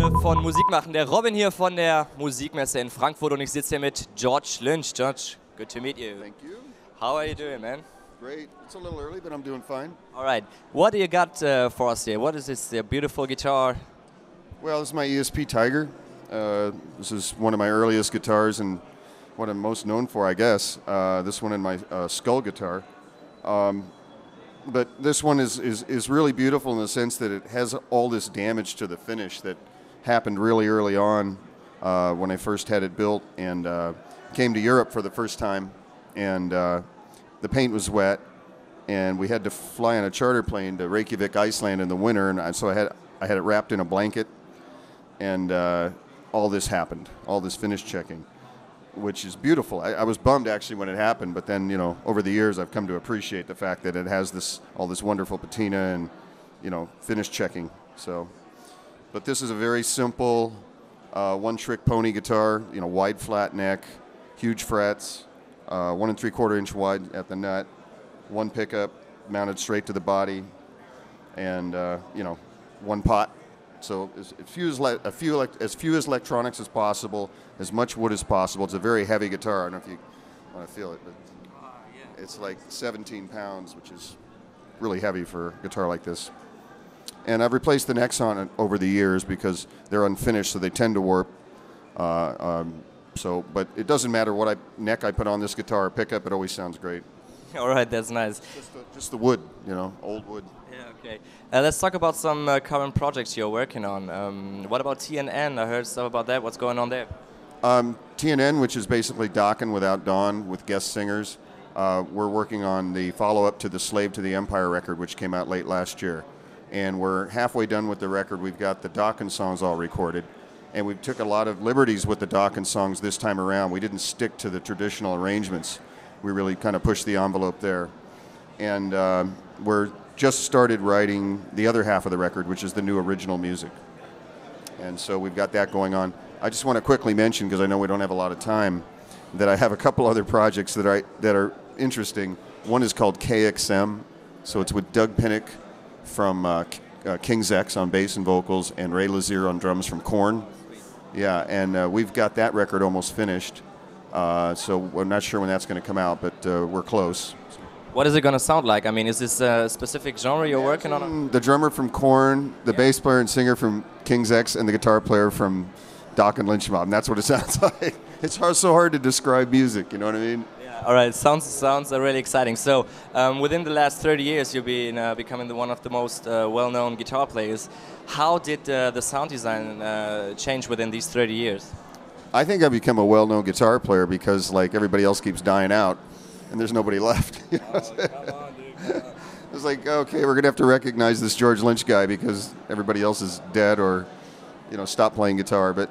Freunde von Musikmachen, der Robin hier von der Musikmesse in Frankfurt und ich sitze hier mit George Lynch. George, good to meet you. Thank you. How are you doing, man? Great. It's a little early, but I'm doing fine. All right. What do you got for us here? What is this beautiful guitar? Well, this is my ESP Tiger. This is one of my earliest guitars and what I'm most known for, I guess. This one and my skull guitar. But this one is really beautiful in the sense that it has all this damage to the finish that happened really early on when I first had it built and came to Europe for the first time. And the paint was wet, and we had to fly on a charter plane to Reykjavik, Iceland in the winter, and so I had it wrapped in a blanket, and all this happened, all this finish checking, which is beautiful. I was bummed actually when it happened, but then, you know, over the years I've come to appreciate the fact that it has all this wonderful patina and, you know, finish checking. So, but this is a very simple one-trick pony guitar, you know, wide flat neck, huge frets, 1 3/4 inch wide at the nut, one pickup mounted straight to the body, and you know, one pot. So as few electronics as possible, as much wood as possible. It's a very heavy guitar. I don't know if you want to feel it, but it's like 17 pounds, which is really heavy for a guitar like this. And I've replaced the necks on it over the years because they're unfinished, so they tend to warp. But it doesn't matter what neck I put on this guitar or pickup, it always sounds great. All right, that's nice. Just the wood, you know, old wood. Yeah, okay. Let's talk about some current projects you're working on. What about TNN? I heard stuff about that. What's going on there? TNN, which is basically Dokken without Dawn with guest singers. We're working on the follow-up to the Slave to the Empire record, which came out late last year. And we're halfway done with the record. We've got the Dokken songs all recorded. And we took a lot of liberties with the Dokken songs this time around. We didn't stick to the traditional arrangements. We really kind of pushed the envelope there. And we're just started writing the other half of the record, which is the new original music. And so we've got that going on. I just want to quickly mention, because I know we don't have a lot of time, that I have a couple other projects that are interesting. One is called KXM, so it's with Doug Pinnick from King's X on bass and vocals, and Ray Lazier on drums from Korn. Yeah, and we've got that record almost finished. So we're not sure when that's going to come out, but we're close. What is it going to sound like? I mean, is this a specific genre you're working on? The drummer from Korn, the bass player and singer from King's X, and the guitar player from Dokken Lynch Mob. And that's what it sounds like. It's so hard to describe music, you know what I mean? Yeah. All right, sounds really exciting. So within the last 30 years, you've been becoming one of the most well-known guitar players. How did the sound design change within these 30 years? I think I've become a well-known guitar player because, like, everybody else keeps dying out, and there's nobody left. You know come on, dude. It's like, okay, we're gonna have to recognize this George Lynch guy because everybody else is dead or, you know, stopped playing guitar. But,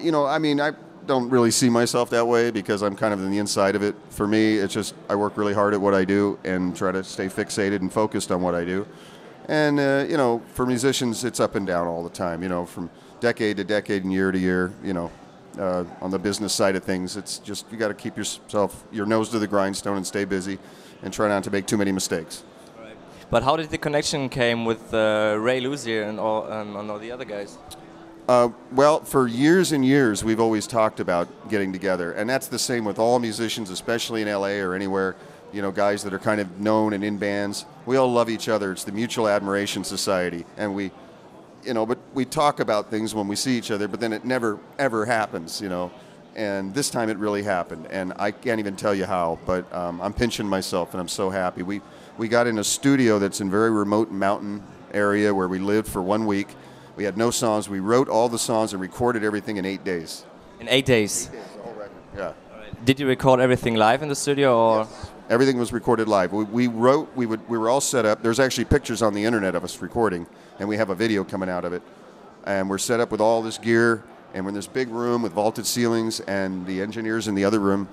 you know, I mean, I don't really see myself that way because I'm kind of in the inside of it. For me, it's just I work really hard at what I do and try to stay fixated and focused on what I do. And, you know, for musicians, it's up and down all the time, you know, from decade to decade and year to year, you know, on the business side of things. It's just, you got to keep your nose to the grindstone and stay busy and try not to make too many mistakes. Right. But how did the connection came with Ray Lazier and all the other guys? Well, for years and years, we've always talked about getting together. And that's the same with all musicians, especially in LA or anywhere, you know, guys that are kind of known and in bands. We all love each other. It's the Mutual Admiration Society. And we, you know, but we talk about things when we see each other, but then it never, ever happens, you know. And this time it really happened. And I can't even tell you how, but I'm pinching myself and I'm so happy. We got in a studio that's in a very remote mountain area where we lived for 1 week. We had no songs. We wrote all the songs and recorded everything in 8 days. In 8 days? 8 days, the whole record, yeah. All right. Did you record everything live in the studio, or? Yes. Everything was recorded live. We were all set up. There's actually pictures on the internet of us recording, and we have a video coming out of it. And we're set up with all this gear, and we're in this big room with vaulted ceilings, and the engineers in the other room,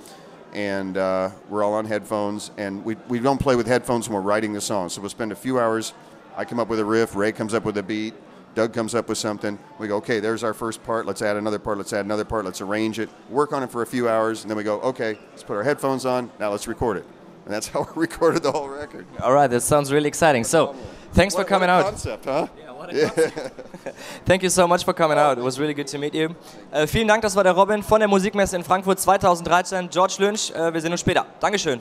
and we're all on headphones. And we don't play with headphones when we're writing the song. So we'll spend a few hours. I come up with a riff. Ray comes up with a beat. Doug comes up with something. We go, okay, there's our first part. Let's add another part. Let's add another part. Let's arrange it. Work on it for a few hours, and then we go, okay, let's put our headphones on. Now let's record it. And that's how we recorded the whole record. All right, that sounds really exciting. So Thanks for coming out. Concept, huh? Yeah, what a concept. Thank you so much for coming out. It was really good to meet you. Vielen Dank, das war der Robin von der Musikmesse in Frankfurt 2013. George Lynch, wir sehen uns später. Dankeschön.